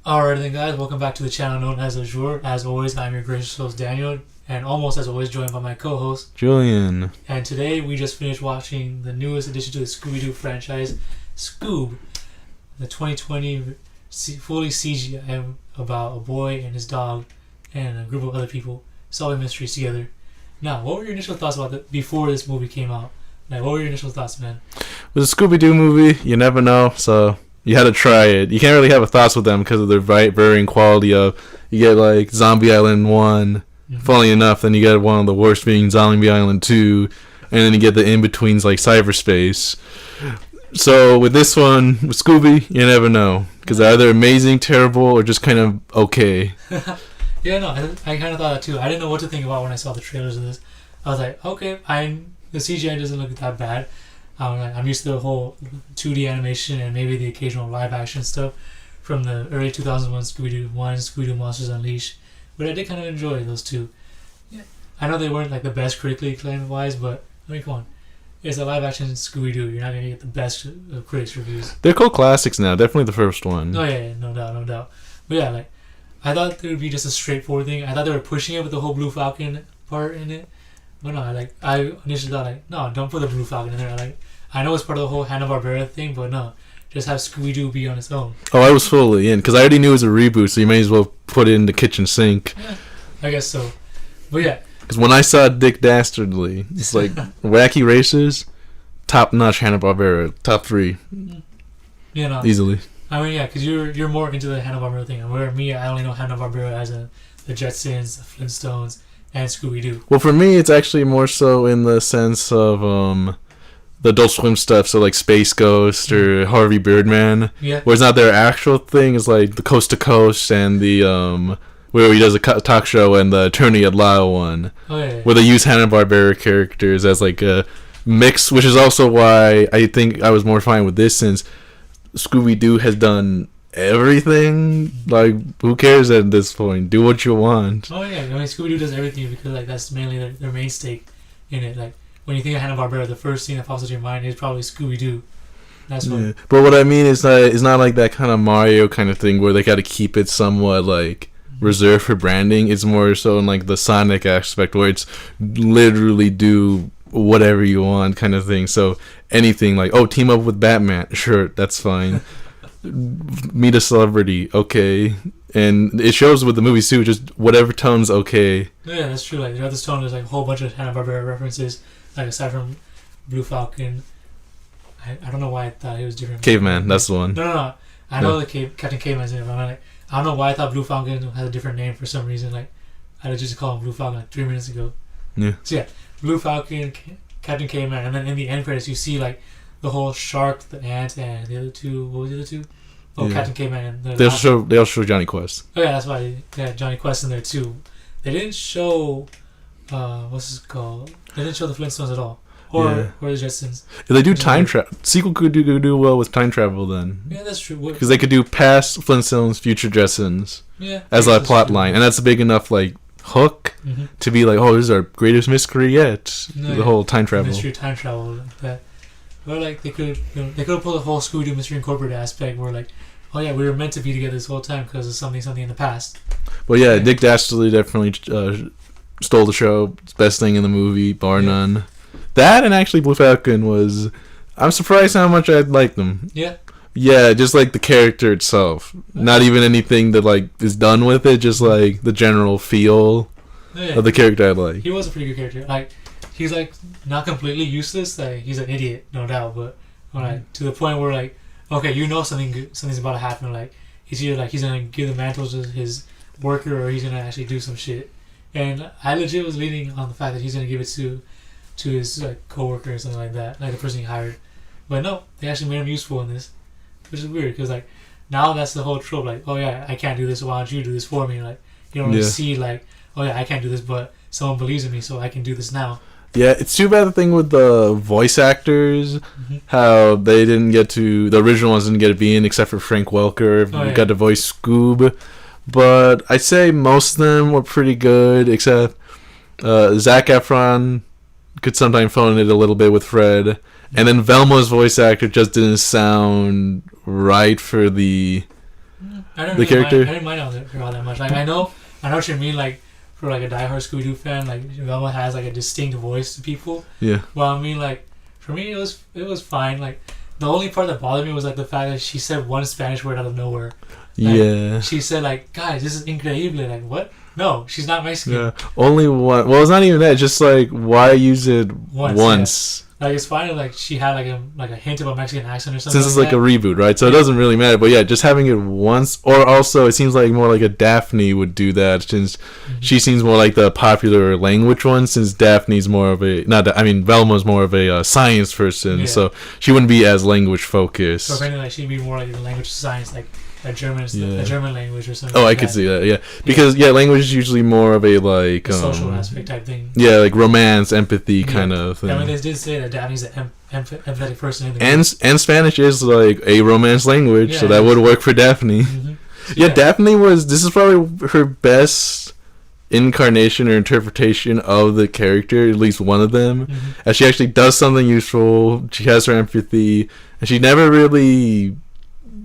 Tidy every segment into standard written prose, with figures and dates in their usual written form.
Alright then guys, welcome back to the channel known as Le Jour. As always, I'm your gracious host Daniel, and almost as always joined by my co-host Julian. And today we just finished watching the newest addition to the Scooby Doo franchise, Scoob, the 2020 fully CGI about a boy and his dog and a group of other people solving mysteries together. Now, what were your initial thoughts about it before this movie came out? Like, what were your initial thoughts, man? With a Scooby Doo movie, you never know, so you had to try it. You can't really have a thoughts with them because of their varying quality of. You get like Zombie Island 1, funny enough, then you get one of the worst being Zombie Island 2, and then you get the in-betweens like Cyberspace. So with this one, with Scooby, you never know. Because they're either amazing, terrible, or just kind of okay. Yeah, no, I kind of thought that too. I didn't know what to think about when I saw the trailers of this. I was like, okay, the CGI doesn't look that bad. I'm used to the whole 2D animation and maybe the occasional live action stuff from the early 2001 Scooby Doo 1, Scooby Doo Monsters Unleashed. But I did kind of enjoy those two. Yeah. I know they weren't like the best critically acclaimed wise, but I mean, come on. It's a live action Scooby Doo. You're not going to get the best critics reviews. They're called classics now. Definitely the first one. Oh, yeah, no doubt. But yeah, like, I thought it would be just a straightforward thing. I thought they were pushing it with the whole Blue Falcon part in it. But no, I initially thought, no, don't put the Blue Falcon in there. I know it's part of the whole Hanna-Barbera thing, but no. Just have Scooby-Doo be on its own. Oh, I was fully in, because I already knew it was a reboot, so you may as well put it in the kitchen sink. Yeah, I guess so. But yeah. Because when I saw Dick Dastardly, it's like wacky races, top-notch Hanna-Barbera, top 3. You know, easily. I mean, yeah, because you're more into the Hanna-Barbera thing. And where me, I only know Hanna-Barbera as the Jetsons, the Flintstones, and Scooby-Doo. Well, for me, it's actually more so in the sense of the Adult Swim stuff, so like Space Ghost or Harvey Birdman. Yeah. Where it's not their actual thing, it's like the Coast to Coast and the where he does a talk show and the Attorney at Law one. Oh, yeah. Where they use Hanna-Barbera characters as like a mix, which is also why I think I was more fine with this, since Scooby-Doo has done everything. Like, who cares at this point? Do what you want. Oh, yeah. I mean, Scooby-Doo does everything because like that's mainly their main stake in it. Like, when you think of Hanna-Barbera, the first thing that pops into your mind is probably Scooby-Doo. That's what. Yeah. But what I mean is it's not like that kind of Mario kind of thing where they got to keep it somewhat like reserved for branding. It's more so in like the Sonic aspect where it's literally do whatever you want kind of thing. So anything like, oh, team up with Batman, sure, that's fine. Meet a celebrity, okay. And it shows with the movies too, just whatever tone's okay. Yeah, that's true. Like, throughout this tone, there's like a whole bunch of Hanna-Barbera references. Like, aside from Blue Falcon, I don't know why I thought he was different. Caveman, that's the one. No. I know the Captain Caveman's in it, but I don't know why I thought Blue Falcon had a different name for some reason. Like, I just called him Blue Falcon like 3 minutes ago. Yeah. So yeah, Blue Falcon, Captain Caveman, and then in the end credits you see like the whole shark, the ant, and the other two. What was the other two? Oh, yeah. Captain Caveman. And they also show Johnny Quest. Oh yeah, that's why. Yeah, Johnny Quest in there too. They didn't show. What's this called? They didn't show the Flintstones at all, or the Jetsons. If they do time travel, sequel could do well with time travel then. Yeah, that's true. Because they could do past Flintstones, future Jetsons. Yeah. As a plot line, and that's a big enough like hook to be like, oh, this is our greatest mystery yet. No, the whole time travel. Mystery time travel like that. Or like they could have pulled the whole Scooby Doo Mystery Incorporated aspect where like, oh yeah, we were meant to be together this whole time because of something in the past. Well, yeah, Dick Dastardly definitely stole the show. It's best thing in the movie, bar none. That and actually Blue Falcon was. I'm surprised how much I liked them. Yeah. Yeah, just like the character itself. Not even anything that like is done with it. Just like the general feel of the character I like. He was a pretty good character. Like, he's like not completely useless. Like, he's an idiot, no doubt. But to the point where like, okay, you know something's about to happen. Like, he's either like he's gonna give the mantle to his worker or he's gonna actually do some shit. And I legit was leaning on the fact that he's gonna give it to his like coworker or something like that, like the person he hired. But no, they actually made him useful in this, which is weird because like now that's the whole trope. Like, oh yeah, I can't do this. So why don't you do this for me? Like, you don't really see like, oh yeah, I can't do this, but someone believes in me, so I can do this now. Yeah, it's too bad the thing with the voice actors, how they didn't get to, the original ones didn't get to be in except for Frank Welker, who got to voice Scoob. But I'd say most of them were pretty good, except Zac Efron could sometimes phone it a little bit with Fred. And then Velma's voice actor just didn't sound right for the the character. I didn't mind her all that much. Like I know what you mean. Like for like a diehard Scooby Doo fan, like Velma has like a distinct voice to people. Yeah. Well, I mean, like for me, it was fine. Like the only part that bothered me was like the fact that she said one Spanish word out of nowhere. Like, yeah. She said like, "Guys, this is increíble." Like what? No, she's not Mexican. Yeah. Only one. Well, it's not even that. Just like why use it once? Yeah. Like it's fine. Like she had like a hint of a Mexican accent or something. Since it's like a reboot, right? So it doesn't really matter. But yeah, just having it once, or also it seems like more like a Daphne would do that, since she seems more like the popular language one. Since Daphne's more of a Velma's more of a science person, so she wouldn't be as language focused. So if anything, like she'd be more like the language science, like a German language or something. Oh, I could see that. Yeah, because language is usually more of a like social aspect type thing. Yeah, like romance, empathy kind of thing. I mean, they did say that Daphne's an empathetic person. In the and Spanish is like a romance language, so that would work for Daphne. Mm-hmm. Yeah, Daphne this is probably her best incarnation or interpretation of the character, at least one of them. As she actually does something useful, she has her empathy, and she never really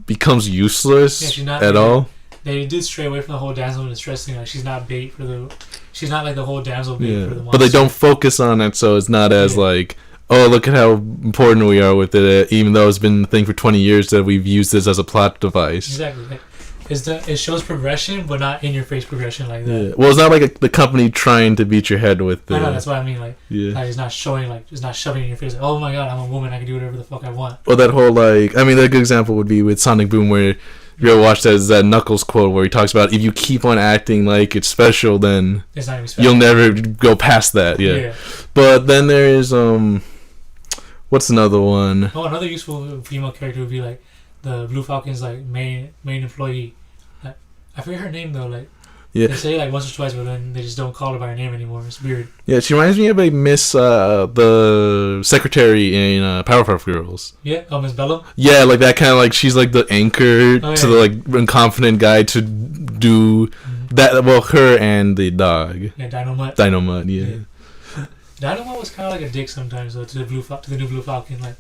becomes useless at all. They did stray away from the whole damsel in distress thing. Like she's not bait for the. She's not like the whole damsel bait for the monster. But they don't focus on it, so it's not as like, oh, look at how important we are with it. Even though it's been a thing for 20 years that we've used this as a plot device. Exactly. Like, it shows progression, but not in your face progression like that. Yeah. Well, it's not like the company trying to beat your head with it. I know, that's what I mean. Like, it's not showing, like, it's not shoving in your face. Like, oh my god, I'm a woman, I can do whatever the fuck I want. Or that whole, like, I mean, a good example would be with Sonic Boom, where you ever watch that Knuckles quote where he talks about if you keep on acting like it's special, then it's not even special. You'll never go past that. Yeah. But then there is, what's another one? Oh, another useful female character would be, like, the Blue Falcon's, like, main employee. I forget her name though. Like, they say like once or twice, but then they just don't call her by her name anymore. It's weird. Yeah, she reminds me of a Miss, the secretary in Powerpuff Girls. Yeah, Miss Bella. Yeah, like that kind of like she's like the anchor to the like inconfident guy to do that. Well, her and the dog. Yeah, Dynamite. Yeah. Dynamite was kind of like a dick sometimes though to the new Blue Falcon. Like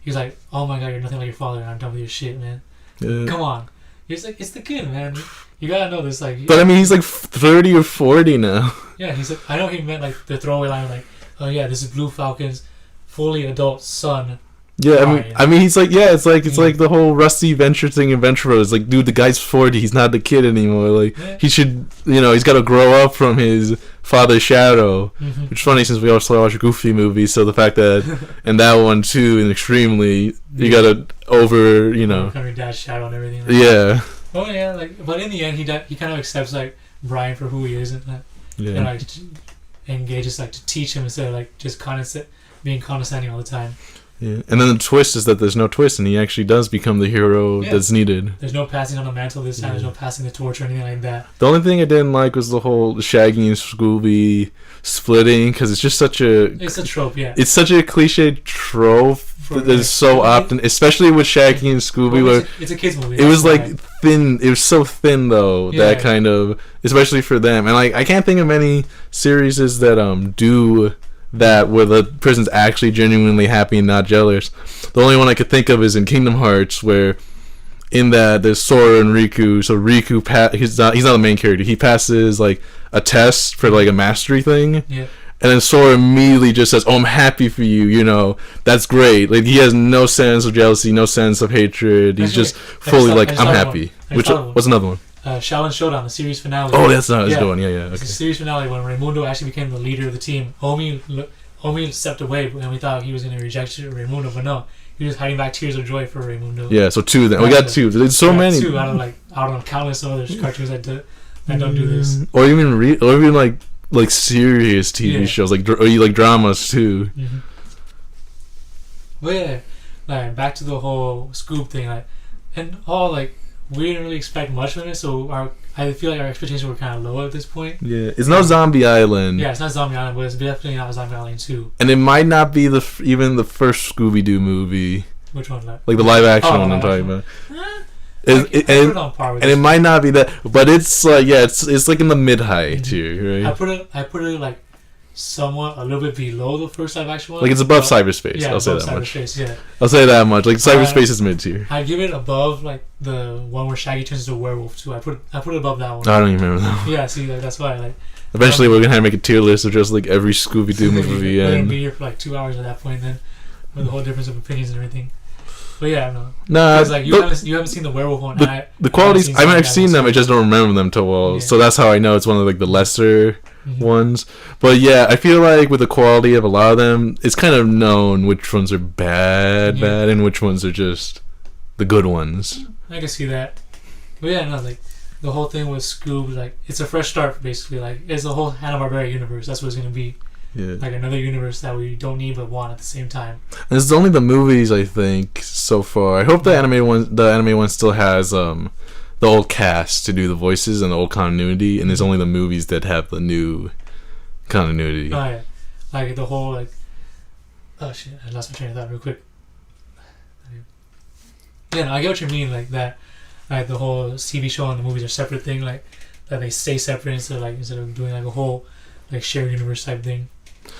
he's like, "Oh my god, you're nothing like your father, and I'm done with your shit, man. Come on." He's like, "It's the kid, man. You gotta know this." Like, but I mean, he's like 30 or 40 now. Yeah, he's like, I know he meant like the throwaway line, like, "Oh yeah, this is Blue Falcon's fully adult son." Yeah, I mean, he's like, it's like the whole Rusty Venture thing in Venture Road. It's like, dude, the guy's 40. He's not the kid anymore. Like, he should, he's got to grow up from his father's shadow. Which is funny since we also watch Goofy movies. So the fact that in that one too, and extremely, you got to overcome your dad's shadow and everything. Like Oh yeah, like, but in the end, he kind of accepts like Brian for who he is, and like engages like to teach him instead of like just being condescending all the time. Yeah, and then the twist is that there's no twist, and he actually does become the hero that's needed. There's no passing on the mantle this time. There's no passing the torch or anything like that. The only thing I didn't like was the whole Shaggy and Scooby splitting, because it's just such a... It's a trope, yeah. It's such a cliche trope that is so often, especially with Shaggy and Scooby. Where it's a kids movie. It was like thin. It was so thin though, that kind of, especially for them. And like I can't think of any series that do that where the person's actually genuinely happy and not jealous. The only one I could think of is in Kingdom Hearts, where in that there's Sora and Riku. So Riku he's not the main character. He passes like a test for like a mastery thing. Yeah. And then Sora immediately just says, "Oh, I'm happy for you. That's great." Like he has no sense of jealousy, no sense of hatred. He's just fully like, "I'm happy." What's another one? Shaolin Showdown, the series finale. Oh, that's not a good one. Yeah. Okay. It's the series finale when Raimundo actually became the leader of the team. Omi stepped away, and we thought he was going to reject Raimundo, but no, he was hiding back tears of joy for Raimundo. Yeah, so two then. We got two. There's so many. Two out of countless other cartoons that don't do this. Or even like serious TV shows, like dramas too. Mm-hmm. But like back to the whole Scoob thing, we didn't really expect much from it, so I feel like our expectations were kind of low at this point. Yeah, it's no Zombie Island. Yeah, it's not Zombie Island, but it's definitely not Zombie Island 2. And it might not be even the first Scooby Doo movie. Which one? Like the live action one I'm talking about. And it might not be that, but it's it's like in the mid-high tier, right? I put it like somewhat a little bit below the first live action one. Like it's above cyberspace. Yeah, I'll say above that much. cyberspace. Yeah, I'll say that much. Like cyberspace is mid tier. I give it above like the one where Shaggy turns into a werewolf too. I put it above that one. I don't even remember that one. Yeah, see, like, that's why like. Eventually, we're gonna have to make a tier list of just like every Scooby Doo movie. We're gonna And be here for like 2 hours at that point, then, with the whole difference of opinions and everything. But yeah, no. nah, Like you haven't seen the werewolf one. the qualities. I've seen them. I just don't remember them too well. Yeah. So that's how I know it's one of like the lesser Mhm. ones. But yeah, I feel like with the quality of a lot of them, it's kind of known which ones are bad, and which ones are just the good ones. I can see that. But yeah, no, like the whole thing with Scoob, like it's a fresh start basically. Like it's the whole Hanna-Barbera universe. That's what it's gonna be. Yeah. Like another universe that we don't need but want at the same time. And it's only the movies I think so far. I hope the anime one still has the old cast to do the voices and the old continuity, and there's only the movies that have the new continuity. Oh yeah, like the whole like. Oh shit! I lost my train of thought real quick. Yeah, no, I get what you mean. Like that, like the whole TV show and the movies are separate thing. Like that they stay separate instead of doing like a whole like shared universe type thing.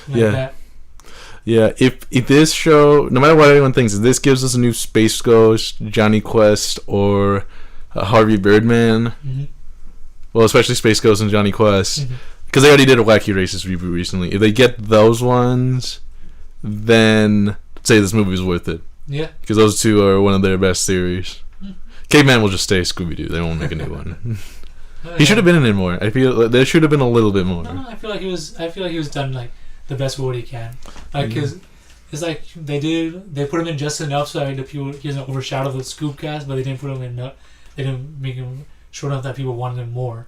Like Yeah. That. Yeah, if this show, no matter what anyone thinks, if this gives us a new Space Ghost, Johnny Quest, or Harvey Birdman, Mm-hmm. well, especially Space Ghost and Johnny Quest, because they already did a Wacky Races reboot recently. If they get those ones, then I'd say this movie is worth it. Yeah. Because those two are one of their best series. Mm. Caveman will just stay Scooby Doo. They won't make a new one. Oh, He should have been in it more. I feel like there should have been a little bit more. No, I feel like he was done like the best with what he can. Like, cause it's like they put him in just enough so that he doesn't overshadow the Scoob cast, but they didn't put him in. They didn't make him short enough that people wanted him more.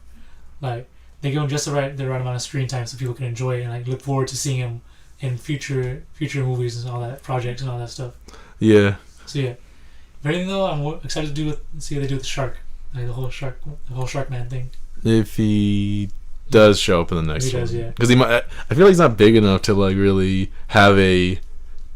Like they give him just the right amount of screen time so people can enjoy it and like look forward to seeing him in future movies and all that projects and all that stuff. Yeah. So yeah, if anything though, I'm excited to see what they do with the shark, like the whole shark man thing. If he does show up in the next He one, does, yeah. because he might. I feel like he's not big enough to like really have a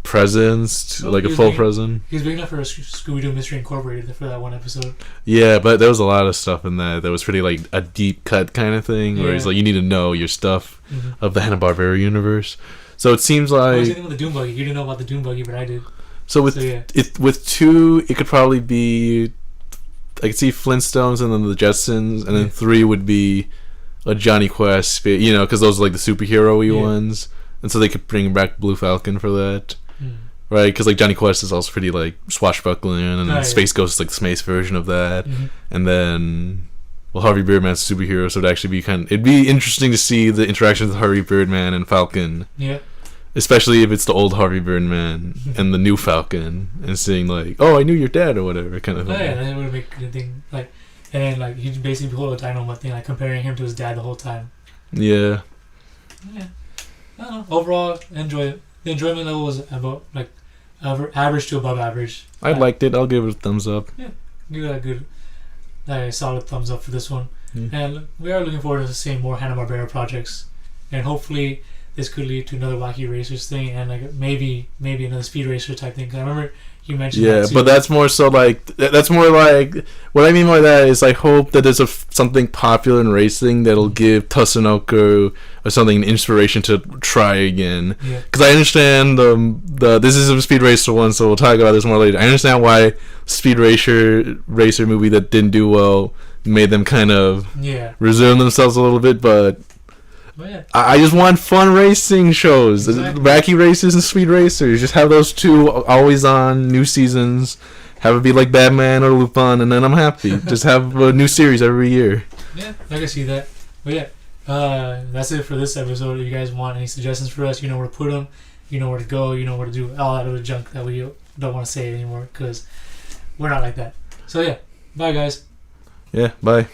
presence, like a full presence. He's big enough for a Scooby Doo Mystery Incorporated for that one episode. Yeah, but there was a lot of stuff in that was pretty like a deep cut kind of thing, where he's like, you need to know your stuff of the Hanna-Barbera universe. So it seems like. What was the thing with the Doom Buggy? You didn't know about the Doom Buggy, but I did. So with with 2, it could probably be. I could see Flintstones and then the Jetsons, and then 3 would be a Johnny Quest, because those are like the superhero-y ones, and so they could bring back Blue Falcon for that, right? Because like Johnny Quest is also pretty like swashbuckling, and then Space Ghost is like the space version of that, and then Harvey Birdman's a superhero, so it'd actually be it'd be interesting to see the interactions with Harvey Birdman and Falcon, especially if it's the old Harvey Birdman and the new Falcon, and seeing like, oh, I knew your dad or whatever kind of thing. Oh yeah, that would make a good thing. Like, and then like he'd basically pull a dynamite thing, like comparing him to his dad the whole time. Yeah. I don't know. Overall, enjoy it. The enjoyment level was about like average to above average. I liked it. I'll give it a thumbs up. Yeah, give it a good, solid thumbs up for this one. And we are looking forward to seeing more Hanna-Barbera projects, and hopefully this could lead to another Wacky Racers thing, and like maybe another Speed Racer type thing. 'Cause I remember you mentioned that too. But that's more so like what I mean by that is I hope that there's something popular in racing that'll give Tatsunoko or something an inspiration to try again. Because I understand this is a Speed Racer one, so we'll talk about this more later. I understand why Speed Racer movie that didn't do well made them kind of reserve themselves a little bit, but. I just want fun racing shows. Exactly. Wacky Racers and Speed Racers. Just have those two always on, new seasons. Have it be like Batman or Lupin, and then I'm happy. Just have a new series every year. Yeah, I can see that. But that's it for this episode. If you guys want any suggestions for us, you know where to put them. You know where to go. You know where to do all that other junk that we don't want to say anymore because we're not like that. So bye guys. Yeah, bye.